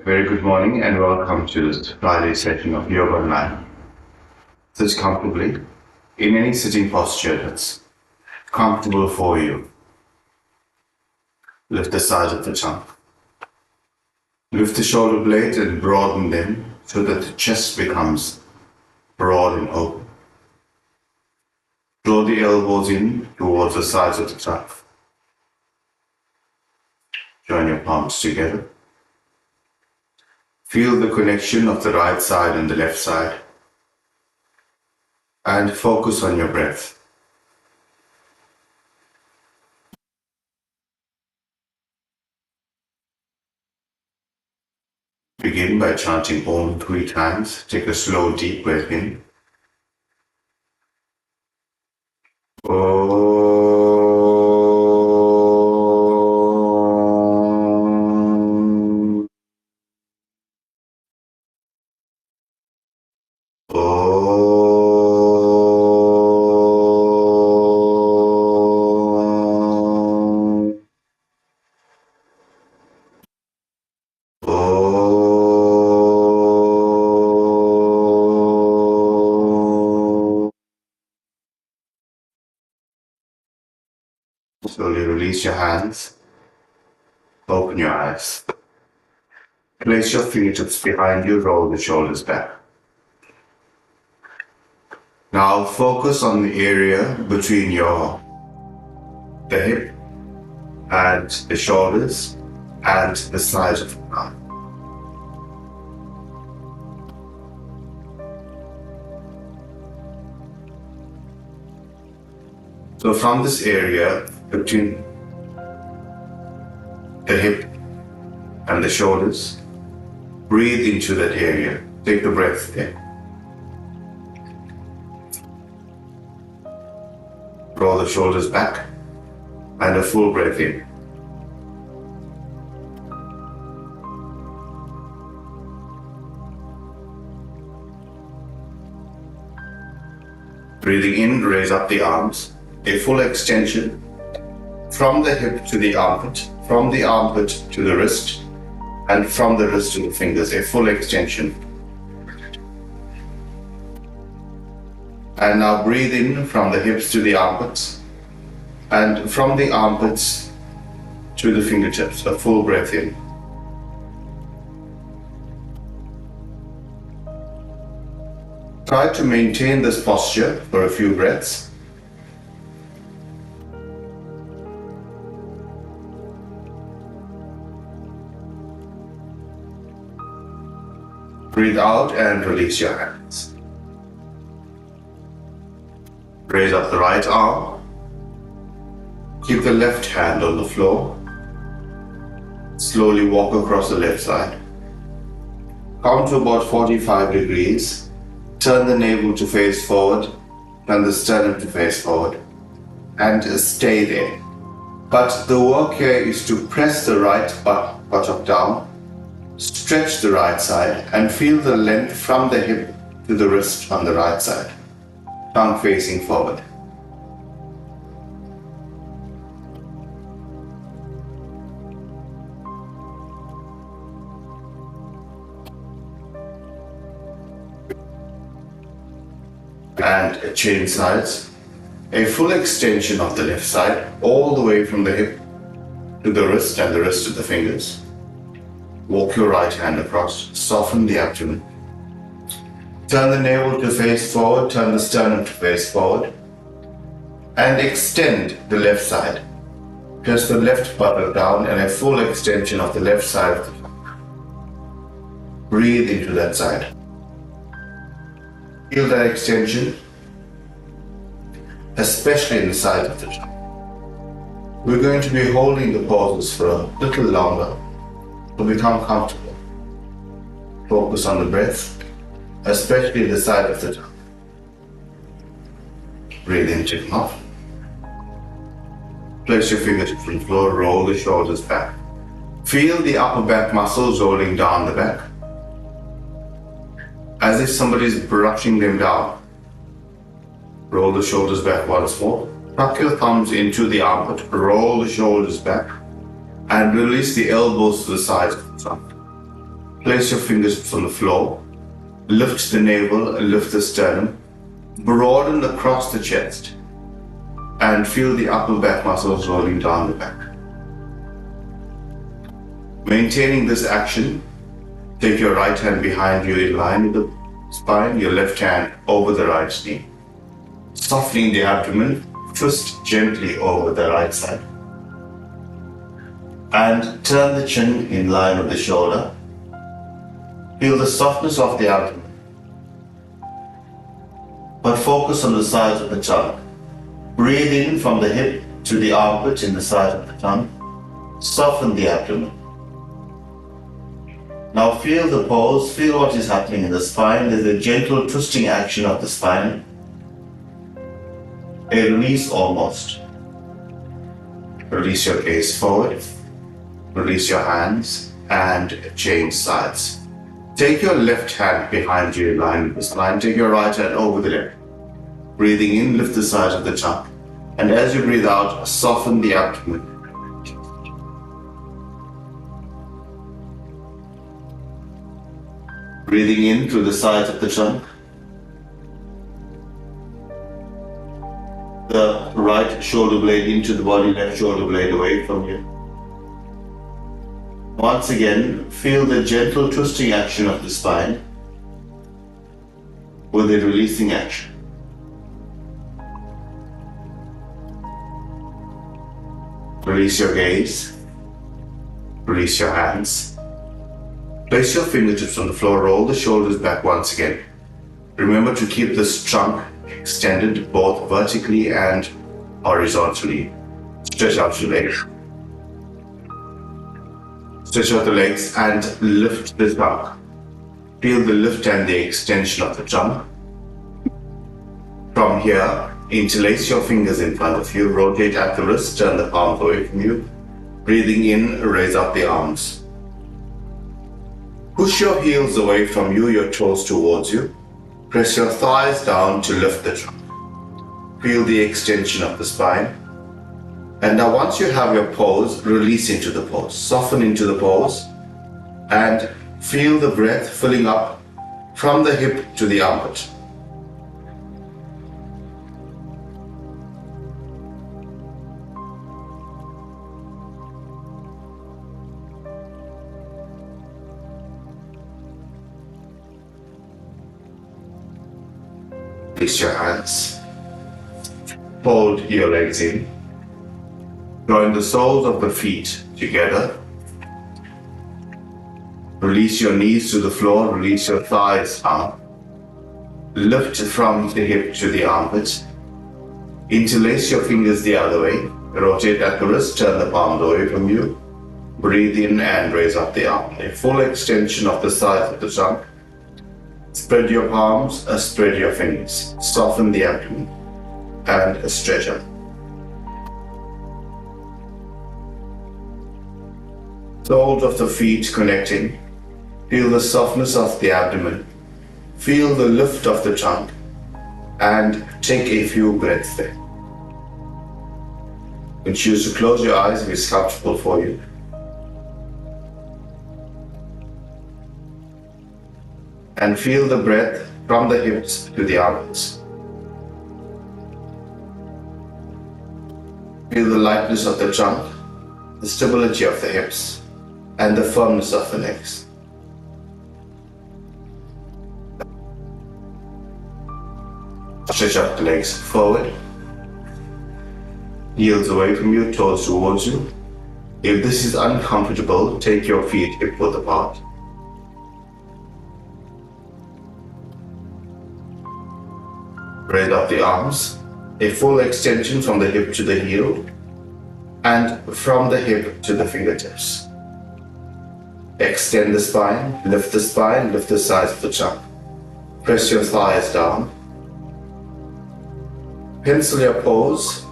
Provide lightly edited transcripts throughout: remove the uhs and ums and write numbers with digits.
Very good morning and welcome to this Friday session of Yoga Naidoo. Sit comfortably in any sitting posture that's comfortable for you. Lift the sides of the tongue. Lift the shoulder blades and broaden them so that the chest becomes broad and open. Draw the elbows in towards the sides of the tongue. Join your palms together. Feel the connection of the right side and the left side. And focus on your breath. Begin by chanting Om 3 times. Take a slow, deep breath in. Om. Slowly release your hands. Open your eyes. Place your fingertips behind you, roll the shoulders back. Now focus on the area between the hip and the shoulders and the sides of the arm. So from this area between the hip and the shoulders, breathe into that area. Take the breath there. Draw the shoulders back and a full breath in. Breathing in, raise up the arms. A full extension from the hip to the armpit, from the armpit to the wrist, and from the wrist to the fingers, a full extension. And now breathe in from the hips to the armpits, and from the armpits to the fingertips, a full breath in. Try to maintain this posture for a few breaths. Breathe out and release your hands. Raise up the right arm. Keep the left hand on the floor. Slowly walk across the left side. Come to about 45 degrees. Turn the navel to face forward. Turn the sternum to face forward. And stay there. But the work here is to press the right buttock down. Stretch the right side and feel the length from the hip to the wrist on the right side. Tongue facing forward. And change sides. A full extension of the left side all the way from the hip to the wrist and the wrist to the fingers. Walk your right hand across, soften the abdomen. Turn the navel to face forward, turn the sternum to face forward. And extend the left side. Press the left buttock down and a full extension of the left side of the tongue. Breathe into that side. Feel that extension, especially in the side of the tongue. We're going to be holding the pauses for a little longer. To become comfortable. Focus on the breath, especially the side of the tongue. Breathe in, chin off. Place your fingertips on the floor, roll the shoulders back. Feel the upper back muscles rolling down the back. As if somebody is brushing them down. Roll the shoulders back once more. Tuck your thumbs into the armpit, roll the shoulders back. And release the elbows to the sides of the tongue. Place your fingertips on the floor. Lift the navel, lift the sternum. Broaden across the chest. And feel the upper back muscles rolling down the back. Maintaining this action, take your right hand behind you in line with the spine, your left hand over the right knee. Softening the abdomen, twist gently over the right side. And turn the chin in line with the shoulder. Feel the softness of the abdomen. But focus on the sides of the tongue. Breathe in from the hip to the armpit in the side of the tongue. Soften the abdomen. Now feel the pose, feel what is happening in the spine. There's a gentle twisting action of the spine. A release almost. Release your gaze forward. Release your hands and change sides. Take your left hand behind you in line with the spine. Take your right hand over the left. Breathing in, lift the sides of the tongue. And as you breathe out, soften the abdomen. Breathing in through the sides of the tongue. The right shoulder blade into the body, left shoulder blade away from you. Once again, feel the gentle twisting action of the spine with a releasing action. Release your gaze. Release your hands. Place your fingertips on the floor, roll the shoulders back once again. Remember to keep this trunk extended both vertically and horizontally. Stretch out your legs. Stretch out the legs and lift the trunk. Feel the lift and the extension of the trunk. From here, interlace your fingers in front of you, rotate at the wrist, turn the palms away from you. Breathing in, raise up the arms. Push your heels away from you, your toes towards you. Press your thighs down to lift the trunk. Feel the extension of the spine. And now once you have your pose, release into the pose. Soften into the pose and feel the breath filling up from the hip to the armpit. Release your hands. Fold your legs in. Join the soles of the feet together. Release your knees to the floor. Release your thighs down. Lift from the hip to the armpit. Interlace your fingers the other way. Rotate at the wrist. Turn the palms away from you. Breathe in and raise up the arm. A full extension of the sides of the trunk. Spread your palms, spread your fingers. Soften the abdomen and stretch up. Soles of the feet connecting. Feel the softness of the abdomen. Feel the lift of the trunk and take a few breaths there. You can choose to close your eyes if it's comfortable for you. And feel the breath from the hips to the armpits. Feel the lightness of the trunk, the stability of the hips, and the firmness of the legs. Stretch out the legs forward, heels away from you, toes towards you. If this is uncomfortable, take your feet hip-width apart. Raise up the arms, a full extension from the hip to the heel and from the hip to the fingertips. Extend the spine, lift the sides of the trunk. Press your thighs down. Pencil your pose,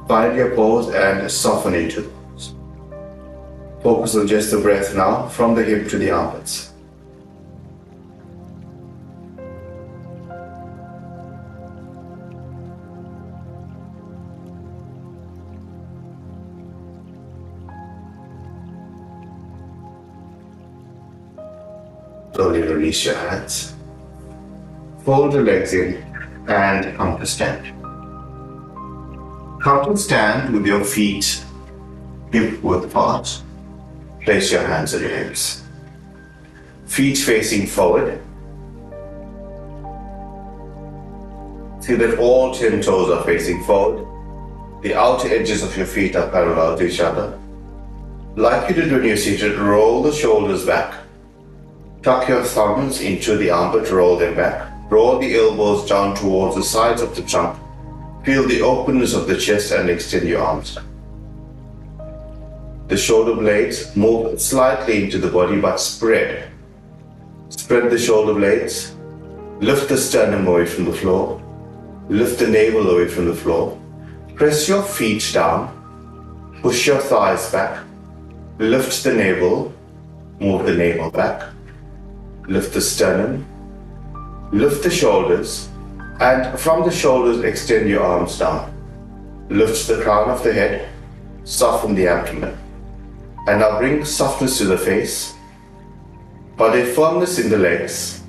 find your pose and soften into the pose. Focus on just the breath now from the hip to the armpits. Slowly release your hands. Fold your legs in and come to stand. Come to stand with your feet hip width apart. Place your hands on your hips. Feet facing forward. See that all 10 toes are facing forward. The outer edges of your feet are parallel to each other. Like you did when you're seated, roll the shoulders back. Tuck your thumbs into the armpit, roll them back. Draw the elbows down towards the sides of the trunk. Feel the openness of the chest and extend your arms. The shoulder blades move slightly into the body but spread. Spread the shoulder blades. Lift the sternum away from the floor. Lift the navel away from the floor. Press your feet down. Push your thighs back. Lift the navel. Move the navel back. Lift the sternum. Lift the shoulders. And from the shoulders, extend your arms down. Lift the crown of the head. Soften the abdomen. And now bring softness to the face, but a firmness in the legs,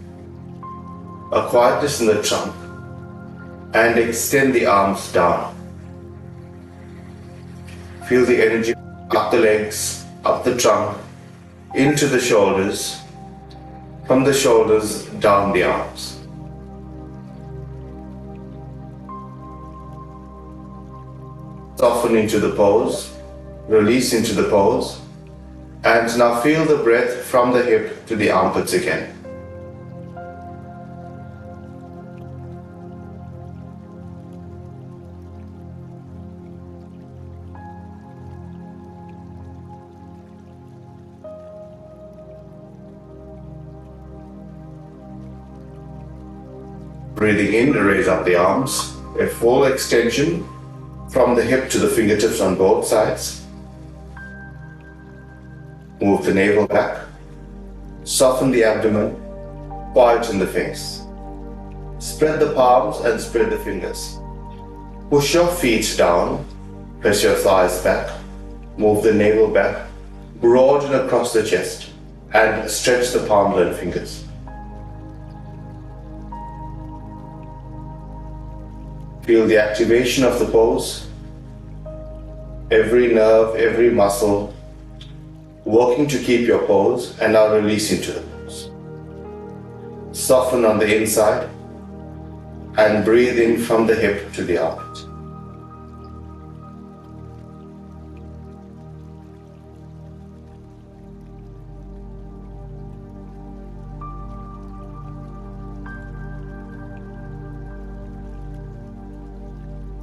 a quietness in the trunk, and extend the arms down. Feel the energy up the legs, up the trunk, into the shoulders, from the shoulders down the arms. Soften into the pose, release into the pose. And now feel the breath from the hip to the armpits again. Breathing in, raise up the arms. A full extension from the hip to the fingertips on both sides. Move the navel back. Soften the abdomen. Quieten the face. Spread the palms and spread the fingers. Push your feet down. Press your thighs back. Move the navel back. Broaden across the chest. And stretch the palms and fingers. Feel the activation of the pose. Every nerve, every muscle working to keep your pose, and now release into the pose. Soften on the inside and breathe in from the hip to the armpit.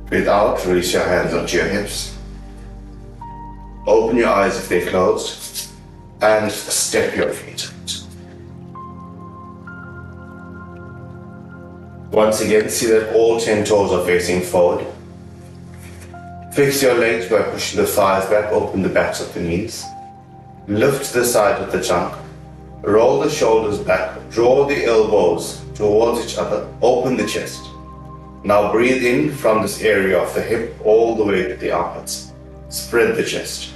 Breathe out, release your hands onto your hips. Open your eyes if they're closed. And step your feet. Once again, see that all 10 toes are facing forward. Fix your legs by pushing the thighs back, open the backs of the knees. Lift the side of the trunk. Roll the shoulders back, draw the elbows towards each other, open the chest. Now breathe in from this area of the hip all the way to the armpits. Spread the chest.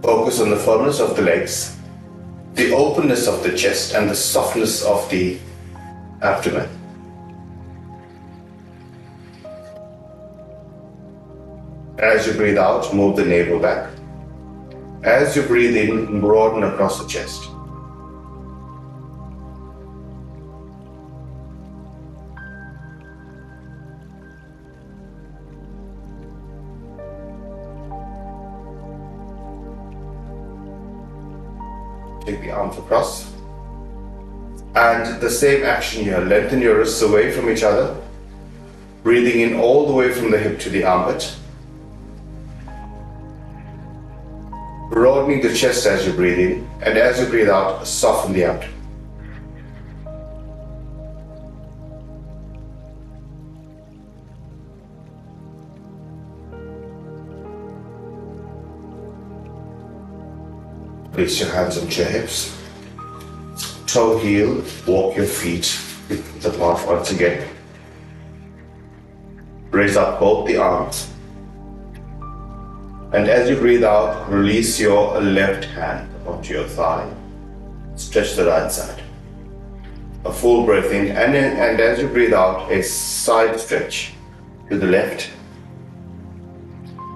Focus on the firmness of the legs, the openness of the chest, and the softness of the abdomen. As you breathe out, move the navel back. As you breathe in, broaden across the chest. Take the arms across. And the same action here, lengthen your wrists away from each other. Breathing in all the way from the hip to the armpit. Broadening the chest as you breathe in, and as you breathe out, soften the abdomen. Place your hands onto your hips. Toe heel, walk your feet apart once again. Raise up both the arms. And as you breathe out, release your left hand onto your thigh. Stretch the right side. A full breath in, and as you breathe out, a side stretch to the left.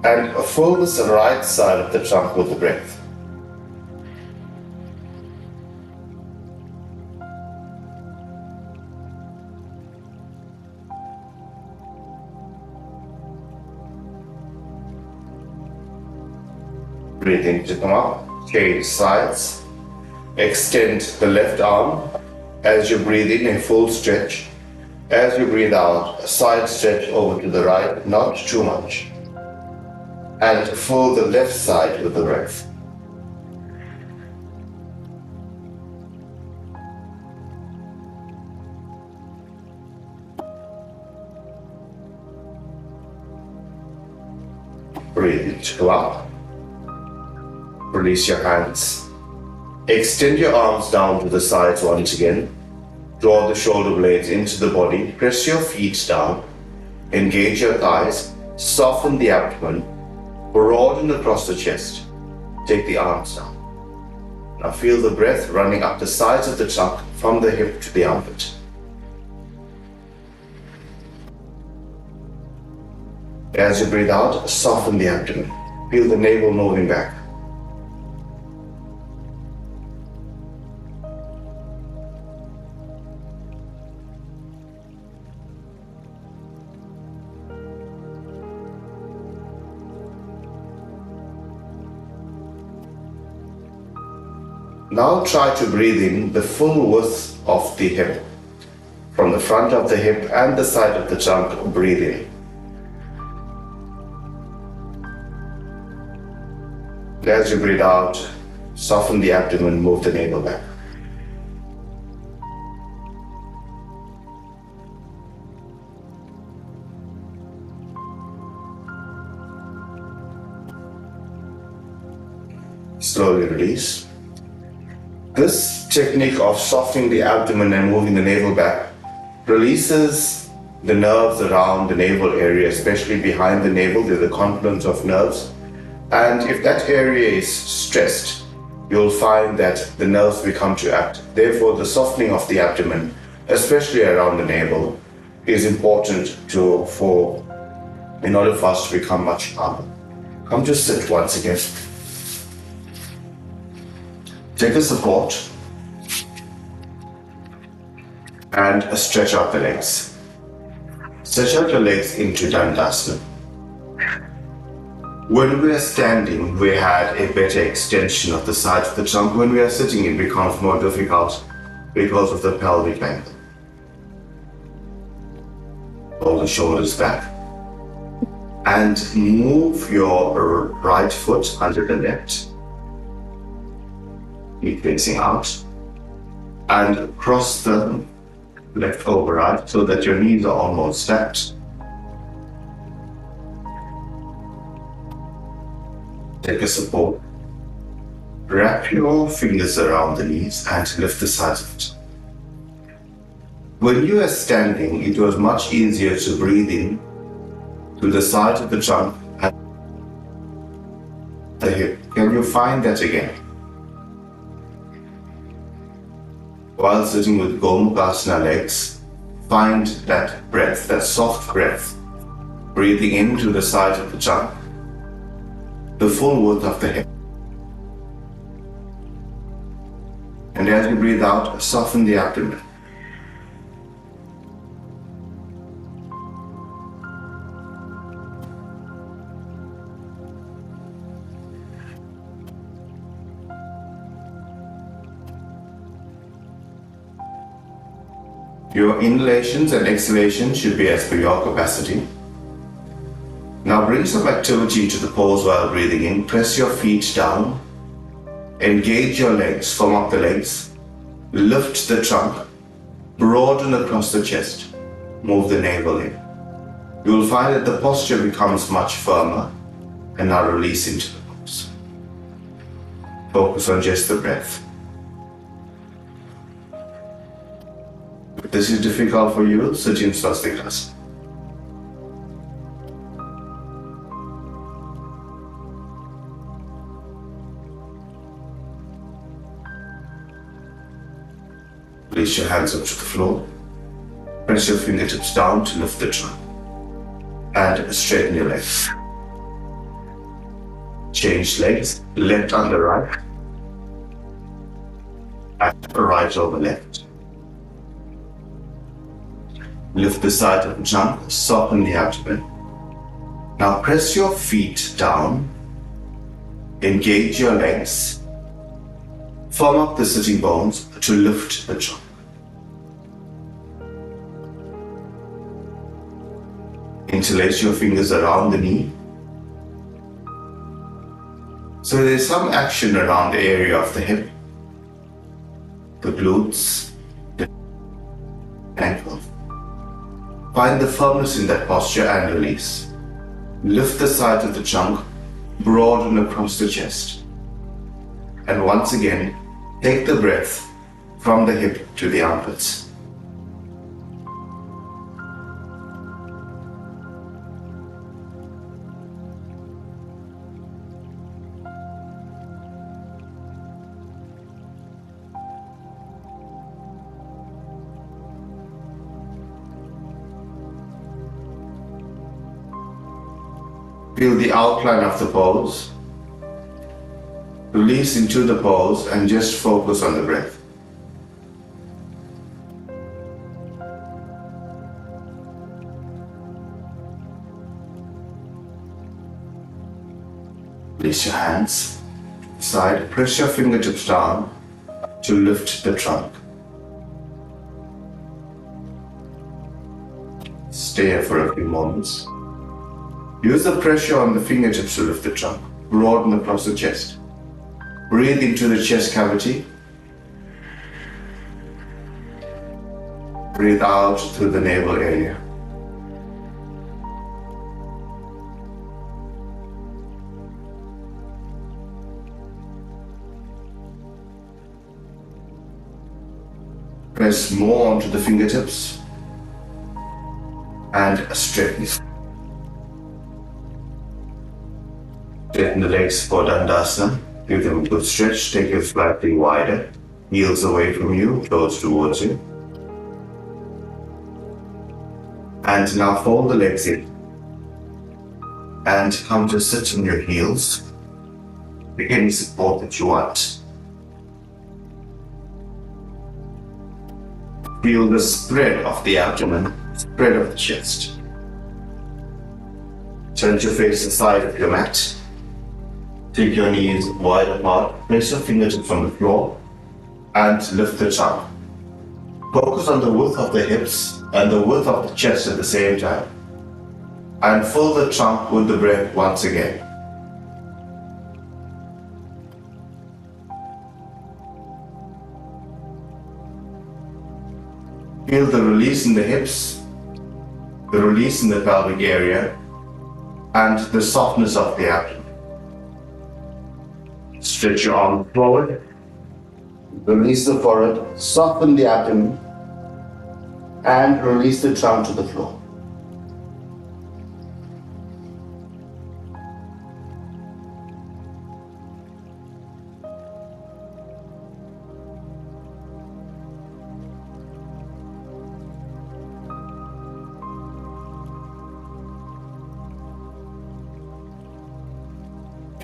And fill the right side of the trunk with the breath. Breathe in to come up, change sides. Extend the left arm. As you breathe in, a full stretch. As you breathe out, a side stretch over to the right, not too much. And fill the left side with the breath. Breathe in to come up. Release your hands. Extend your arms down to the sides once again. Draw the shoulder blades into the body. Press your feet down. Engage your thighs. Soften the abdomen. Broaden across the chest. Take the arms down. Now feel the breath running up the sides of the trunk from the hip to the armpit. As you breathe out, soften the abdomen. Feel the navel moving back. Now try to breathe in the full width of the hip. From the front of the hip and the side of the trunk, breathe in. As you breathe out, soften the abdomen, move the navel back. Slowly release. This technique of softening the abdomen and moving the navel back releases the nerves around the navel area, especially behind the navel. There's a confluence of nerves. And if that area is stressed, you'll find that the nerves become too active. Therefore, the softening of the abdomen, especially around the navel, is important in order for us to become much calmer. Come to sit once again. Take a support and stretch out the legs. Stretch out your legs into Dandasana. When we are standing, we had a better extension of the sides of the trunk. When we are sitting, it becomes more difficult because of the pelvic angle. Roll the shoulders back and move your right foot under the left. Keep facing out and cross the left over right so that your knees are almost stacked. Take a support. Wrap your fingers around the knees and lift the sides of it. When you are standing, it was much easier to breathe in to the side of the trunk and the hip. Can you find that again? While sitting with Gomukhasana legs, find that breath, that soft breath, breathing into the side of the trunk, the full width of the hip. And as you breathe out, soften the abdomen. Your inhalations and exhalations should be as per your capacity. Now bring some activity to the pose while breathing in. Press your feet down. Engage your legs, firm up the legs. Lift the trunk. Broaden across the chest. Move the navel in. You will find that the posture becomes much firmer. And now release into the pose. Focus on just the breath. If this is difficult for you, sit in Swastikasana. Release your hands up to the floor. Press your fingertips down to lift the trunk. And straighten your legs. Change legs, left under right. And right over left. Lift the side of the trunk, soften the abdomen. Now press your feet down. Engage your legs. Firm up the sitting bones to lift the trunk. Interlace your fingers around the knee. So there's some action around the area of the hip, the glutes, the ankle. Find the firmness in that posture and release. Lift the sides of the trunk, broaden across the chest. And once again, take the breath from the hip to the armpits. Feel the outline of the pose. Release into the pose and just focus on the breath. Release your hands. Side, press your fingertips down to lift the trunk. Stay here for a few moments. Use the pressure on the fingertips to lift the trunk. Broaden across the chest. Breathe into the chest cavity. Breathe out through the navel area. Press more onto the fingertips and straighten. Straighten the legs for Dandasana. Give them a good stretch. Take it slightly wider. Heels away from you, toes towards you. And now fold the legs in. And come to sit on your heels. Pick any support that you want. Feel the spread of the abdomen, spread of the chest. Turn your face aside of your mat. Take your knees wide apart, place your fingertips on the floor and lift the trunk. Focus on the width of the hips and the width of the chest at the same time. And fill the trunk with the breath once again. Feel the release in the hips, the release in the pelvic area, and the softness of the abdomen. Stretch your arm forward, release the forehead, soften the abdomen, and release the trunk to the floor.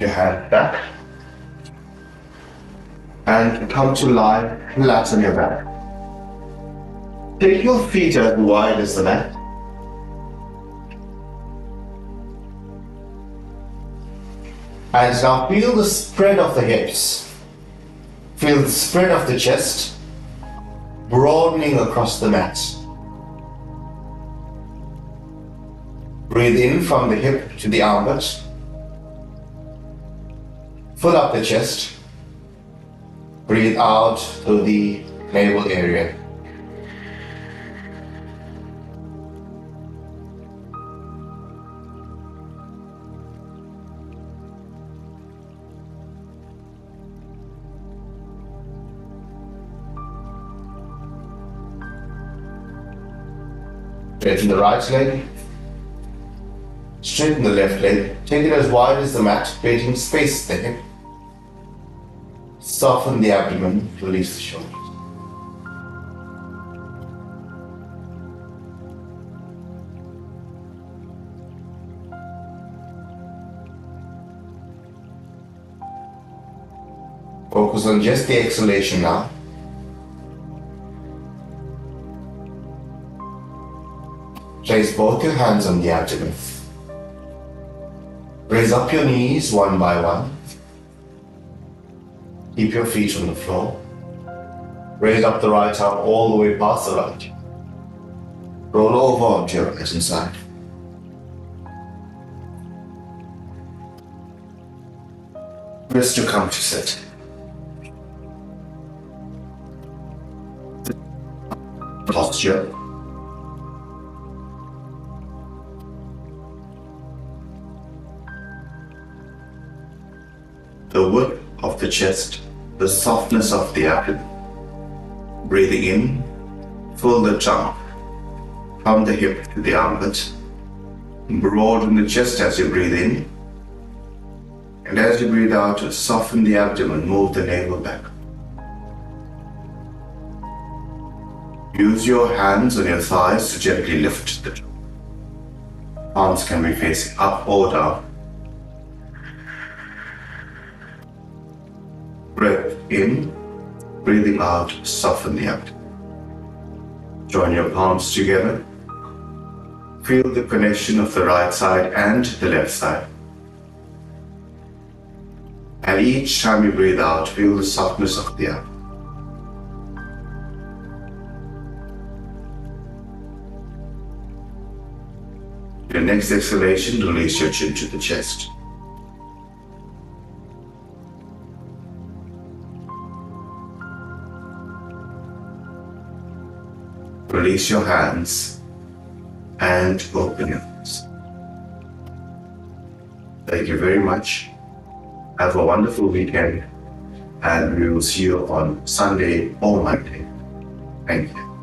Your hand back. And come to lie flat on your back. Take your feet as wide as the mat. And now feel the spread of the hips. Feel the spread of the chest, broadening across the mat. Breathe in from the hip to the armpit. Fill up the chest. Breathe out through the navel area. Straighten the right leg. Straighten the left leg. Take it as wide as the mat, creating space at the hip. Soften the abdomen, release the shoulders. Focus on just the exhalation now. Place both your hands on the abdomen. Raise up your knees one by one. Keep your feet on the floor. Raise up the right arm all the way past the right. Roll over onto your right hand side. Rest to come to sit. Posture. The width of the chest, the softness of the abdomen. Breathing in, fill the tongue from the hip to the armpit. Broaden the chest as you breathe in. And as you breathe out, soften the abdomen, move the navel back. Use your hands on your thighs to gently lift the jaw. Palms can be facing up or down. Breath in, breathing out, soften the abdomen. Join your palms together. Feel the connection of the right side and the left side. And each time you breathe out, feel the softness of the abdomen. Your next exhalation, release your chin to the chest. Release your hands and open your eyes. Thank you very much. Have a wonderful weekend, and we will see you on Sunday or Monday. Thank you.